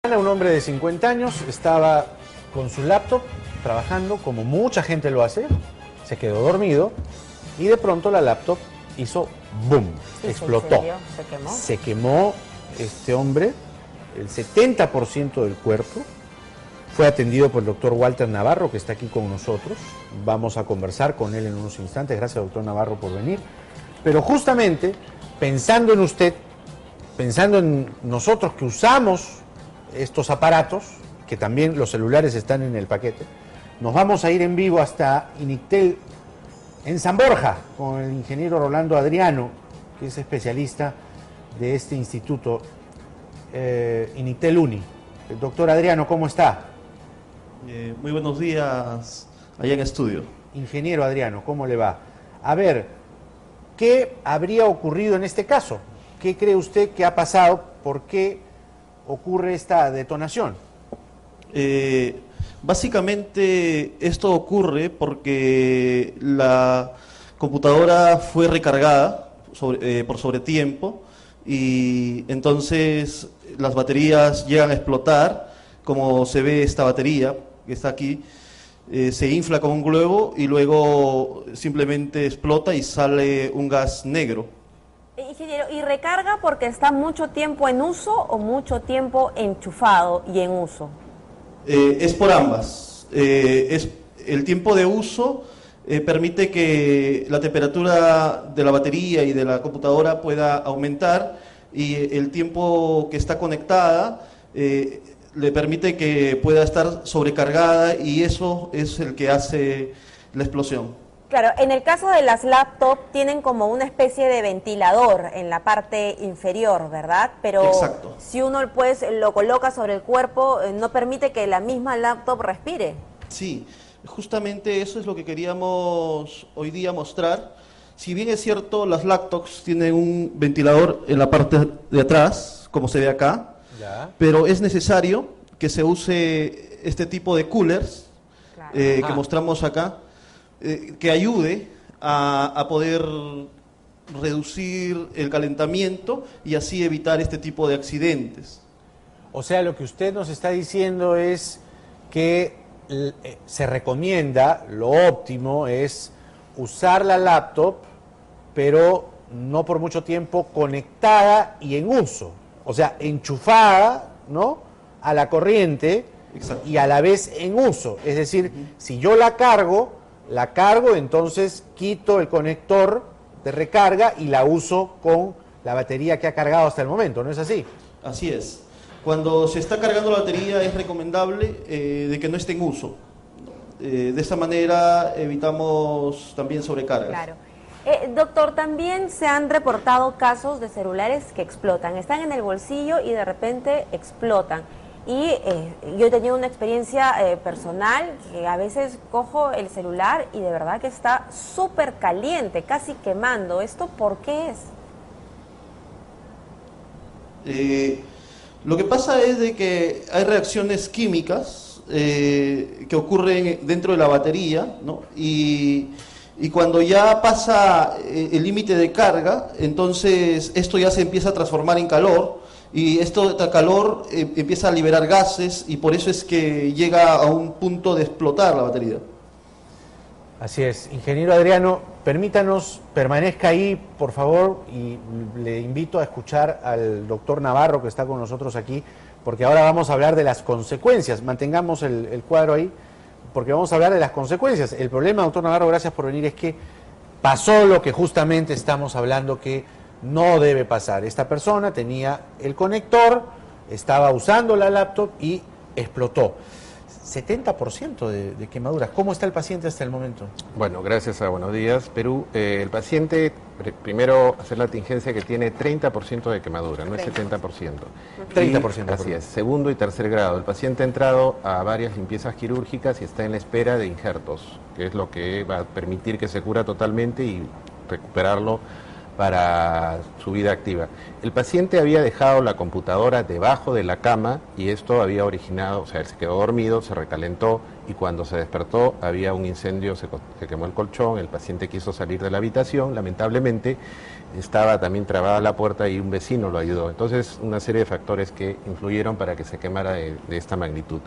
Un hombre de 50 años estaba con su laptop trabajando, como mucha gente lo hace, se quedó dormido y de pronto la laptop hizo boom, explotó. ¿En serio? ¿Se quemó? Se quemó este hombre, el 70% del cuerpo. Fue atendido por el doctor Walter Navarro, que está aquí con nosotros. Vamos a conversar con él en unos instantes. Gracias, doctor Navarro, por venir. Pero justamente, pensando en usted, pensando en nosotros que usamos estos aparatos, que también los celulares están en el paquete, nos vamos a ir en vivo hasta Inictel en San Borja, con el ingeniero Rolando Adriano, que es especialista de este instituto, Inictel Uni. El doctor Adriano, ¿cómo está? Muy buenos días allá en estudio. Ingeniero Adriano, ¿cómo le va? A ver, ¿qué habría ocurrido en este caso? ¿Qué cree usted que ha pasado? ¿Por qué ocurre esta detonación? Básicamente esto ocurre porque la computadora fue recargada por sobretiempo y entonces las baterías llegan a explotar, como se ve esta batería que está aquí. Se infla como un globo y luego simplemente explota y sale un gas negro. Ingeniero, ¿y recarga porque está mucho tiempo en uso o mucho tiempo enchufado y en uso? Es por ambas. El tiempo de uso permite que la temperatura de la batería y de la computadora pueda aumentar, y el tiempo que está conectada le permite que pueda estar sobrecargada, y eso es el que hace la explosión. Claro, en el caso de las laptops tienen como una especie de ventilador en la parte inferior, ¿verdad? Pero exacto. Si uno pues lo coloca sobre el cuerpo, no permite que la misma laptop respire. Sí, justamente eso es lo que queríamos hoy día mostrar. Si bien es cierto, las laptops tienen un ventilador en la parte de atrás, como se ve acá, Ya. pero es necesario que se use este tipo de coolers, Claro. que mostramos acá, que ayude a poder reducir el calentamiento y así evitar este tipo de accidentes. O sea, lo que usted nos está diciendo es que se recomienda, lo óptimo es usar la laptop, pero no por mucho tiempo conectada y en uso. O sea, enchufada, ¿no?, a la corriente. Exacto. Y a la vez en uso. Es decir, si yo la cargo, entonces quito el conector de recarga y la uso con la batería que ha cargado hasta el momento, ¿no es así? Así es. Cuando se está cargando la batería es recomendable de que no esté en uso. De esa manera evitamos también sobrecargas. Claro. Doctor, también se han reportado casos de celulares que explotan. Están en el bolsillo y de repente explotan. Y yo he tenido una experiencia personal que a veces cojo el celular y de verdad que está súper caliente, casi quemando. ¿Esto por qué es? Lo que pasa es de que hay reacciones químicas que ocurren dentro de la batería, ¿no? Y cuando ya pasa el límite de carga, entonces esto ya se empieza a transformar en calor, y este calor empieza a liberar gases, y por eso es que llega a un punto de explotar la batería. Así es. Ingeniero Adriano, permítanos, permanezca ahí, por favor, y le invito a escuchar al doctor Navarro, que está con nosotros aquí, porque ahora vamos a hablar de las consecuencias. Mantengamos el cuadro ahí, porque vamos a hablar de las consecuencias. El problema, doctor Navarro, gracias por venir, es que pasó lo que justamente estamos hablando que no debe pasar. Esta persona tenía el conector, estaba usando la laptop y explotó. 70% de quemaduras. ¿Cómo está el paciente hasta el momento? Bueno, gracias a Buenos Días, Perú. El paciente, primero hacer la tingencia que tiene 30% de quemadura, no es 70%. 30%. Así es, segundo y tercer grado. El paciente ha entrado a varias limpiezas quirúrgicas y está en la espera de injertos, que es lo que va a permitir que se cura totalmente y recuperarlo para su vida activa. El paciente había dejado la computadora debajo de la cama y esto había originado, o sea, él se quedó dormido, se recalentó y cuando se despertó había un incendio, se quemó el colchón, el paciente quiso salir de la habitación, lamentablemente estaba también trabada la puerta y un vecino lo ayudó. Entonces, una serie de factores que influyeron para que se quemara de esta magnitud.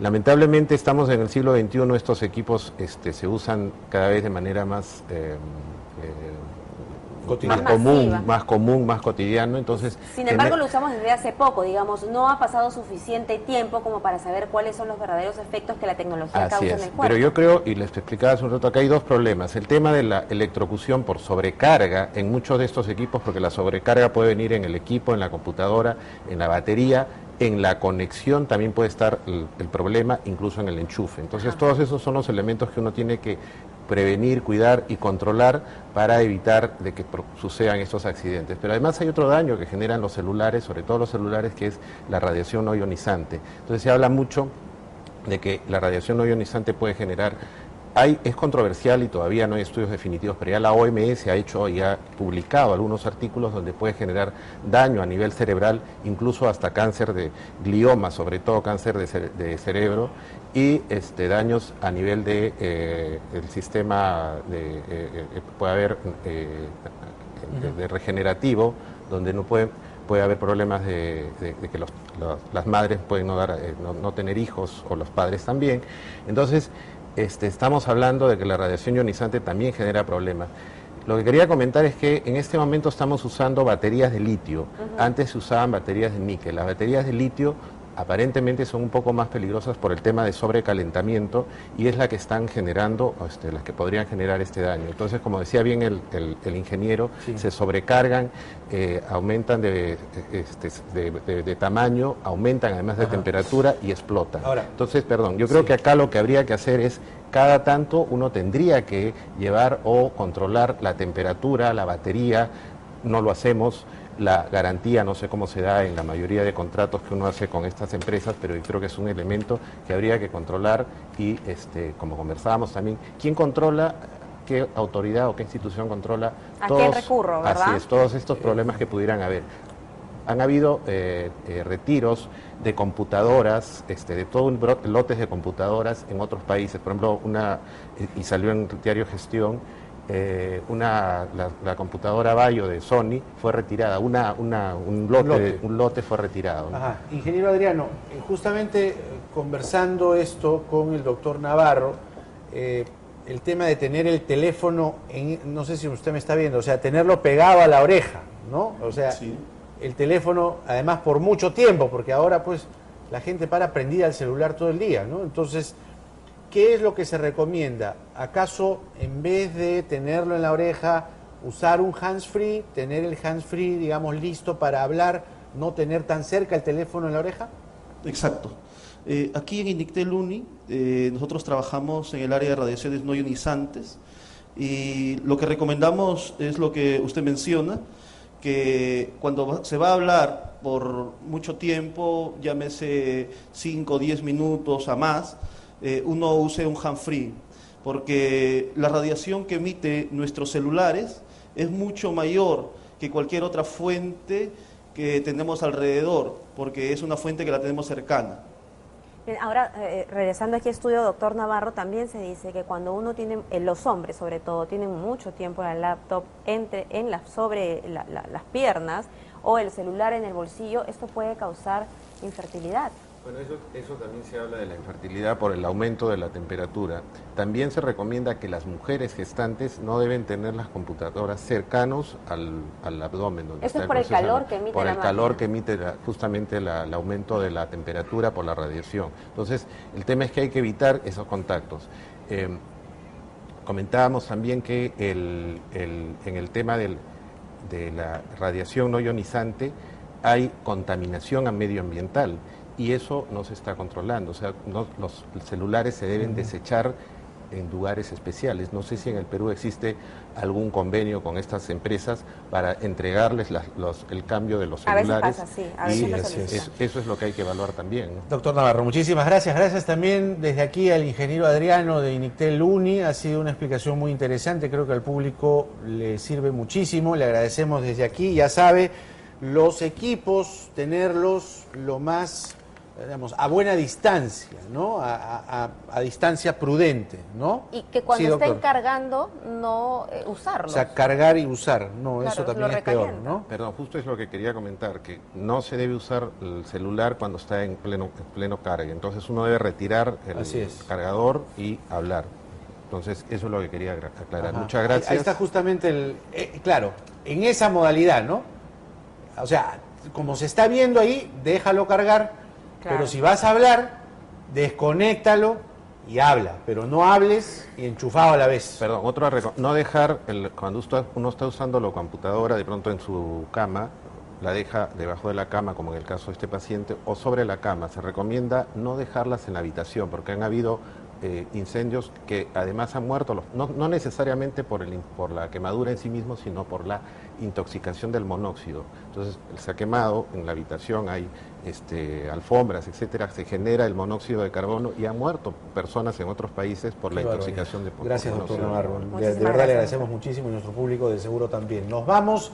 Lamentablemente estamos en el siglo XXI, estos equipos se usan cada vez de manera más común, más cotidiano, entonces... Sin embargo, lo usamos desde hace poco, digamos, no ha pasado suficiente tiempo como para saber cuáles son los verdaderos efectos que la tecnología causa en el cuerpo. Pero yo creo, y les explicaba hace un rato, acá hay dos problemas. El tema de la electrocución por sobrecarga en muchos de estos equipos, porque la sobrecarga puede venir en el equipo, en la computadora, en la batería, en la conexión también puede estar el problema, incluso en el enchufe. Entonces, todos esos son los elementos que uno tiene que prevenir, cuidar y controlar para evitar de que sucedan estos accidentes. Pero además hay otro daño que generan los celulares, sobre todo los celulares, que es la radiación no ionizante. Entonces se habla mucho de que la radiación no ionizante puede generar... Es controversial y todavía no hay estudios definitivos, pero ya la OMS ha hecho y ha publicado algunos artículos donde puede generar daño a nivel cerebral, incluso hasta cáncer de glioma, sobre todo cáncer de cerebro, y daños a nivel de el sistema puede haber de regenerativo, donde no puede haber problemas de que las madres pueden no tener hijos, o los padres también. Entonces, estamos hablando de que la radiación ionizante también genera problemas. Lo que quería comentar es que en este momento estamos usando baterías de litio. Antes se usaban baterías de níquel. Las baterías de litio aparentemente son un poco más peligrosas por el tema de sobrecalentamiento y es la que están generando, las que podrían generar este daño. Entonces, como decía bien el ingeniero, se sobrecargan, aumentan de tamaño, aumentan además de temperatura y explotan. Entonces, yo creo que acá lo que habría que hacer es, cada tanto uno tendría que llevar o controlar la temperatura, la batería, no lo hacemos. La garantía, no sé cómo se da en la mayoría de contratos que uno hace con estas empresas, pero yo creo que es un elemento que habría que controlar y, como conversábamos también, ¿quién controla, qué autoridad o qué institución controla? ¿A qué recurro, verdad? Así es, todos estos problemas que pudieran haber. Han habido retiros de computadoras, de todo un lotes de computadoras en otros países, por ejemplo, y salió en el diario Gestión, la computadora Bayo de Sony fue retirada, un lote fue retirado, ¿no? Ingeniero Adriano, justamente conversando esto con el doctor Navarro, el tema de tener el teléfono, no sé si usted me está viendo, o sea, tenerlo pegado a la oreja, ¿no? O sea, el teléfono, además por mucho tiempo, porque ahora pues la gente para prendida al celular todo el día, ¿no? Entonces, ¿qué es lo que se recomienda? ¿Acaso en vez de tenerlo en la oreja, usar un hands-free, tener el hands-free, digamos, listo para hablar, no tener tan cerca el teléfono en la oreja? Exacto. Aquí en Indictel Uni nosotros trabajamos en el área de radiaciones no ionizantes y lo que recomendamos es lo que usted menciona, que cuando se va a hablar por mucho tiempo, llámese 5 o 10 minutos a más, uno use un hands-free, porque la radiación que emite nuestros celulares es mucho mayor que cualquier otra fuente que tenemos alrededor, porque es una fuente que la tenemos cercana. Bien, ahora, regresando aquí a estudio, doctor Navarro, también se dice que cuando uno tiene, los hombres sobre todo, tienen mucho tiempo la laptop sobre las piernas o el celular en el bolsillo, esto puede causar infertilidad. Bueno, eso también se habla de la infertilidad por el aumento de la temperatura. También se recomienda que las mujeres gestantes no deben tener las computadoras cercanos al abdomen. Esto es por el calor que emite la máquina. Por el calor que emite justamente el aumento de la temperatura por la radiación. Entonces, el tema es que hay que evitar esos contactos. Comentábamos también que en el tema de la radiación no ionizante hay contaminación medioambiental. Y eso no se está controlando, o sea, los celulares se deben desechar en lugares especiales. No sé si en el Perú existe algún convenio con estas empresas para entregarles el cambio de los celulares. A veces pasa, sí. A veces lo solicitan. Eso es lo que hay que evaluar también, ¿no? Doctor Navarro, muchísimas gracias. Gracias también desde aquí al ingeniero Adriano de Inictel Uni. Ha sido una explicación muy interesante. Creo que al público le sirve muchísimo. Le agradecemos desde aquí. Ya sabe, los equipos, tenerlos lo más, digamos, a buena distancia, ¿no? A distancia prudente, ¿no? Y que cuando Sí, estén doctor. cargando, no usarlos. O sea, cargar y usar. No, Claro, eso lo también es peor, recalienta. ¿no? Perdón, justo es lo que quería comentar, que no se debe usar el celular cuando está en pleno carga. Entonces uno debe retirar Así el es. cargador y hablar. Entonces eso es lo que quería aclarar. Ajá. Muchas gracias. Ahí está justamente claro, en esa modalidad, ¿no? O sea, como se está viendo ahí, déjalo cargar, Claro. pero si vas a hablar, desconéctalo y habla, pero no hables y enchufado a la vez. Perdón, no dejar, cuando uno está usando la computadora de pronto en su cama, la deja debajo de la cama, como en el caso de este paciente, o sobre la cama. Se recomienda no dejarlas en la habitación, porque han habido incendios que además han muerto, no necesariamente por la quemadura en sí mismo, sino por la intoxicación del monóxido. Entonces, se ha quemado, en la habitación hay alfombras, etcétera, se genera el monóxido de carbono y han muerto personas en otros países por la Qué intoxicación barbaridad. por Gracias, monóxido doctor de Navarro. carbono. De Muchísimas verdad le gracias, agradecemos doctor. muchísimo y nuestro público de seguro también. Nos vamos.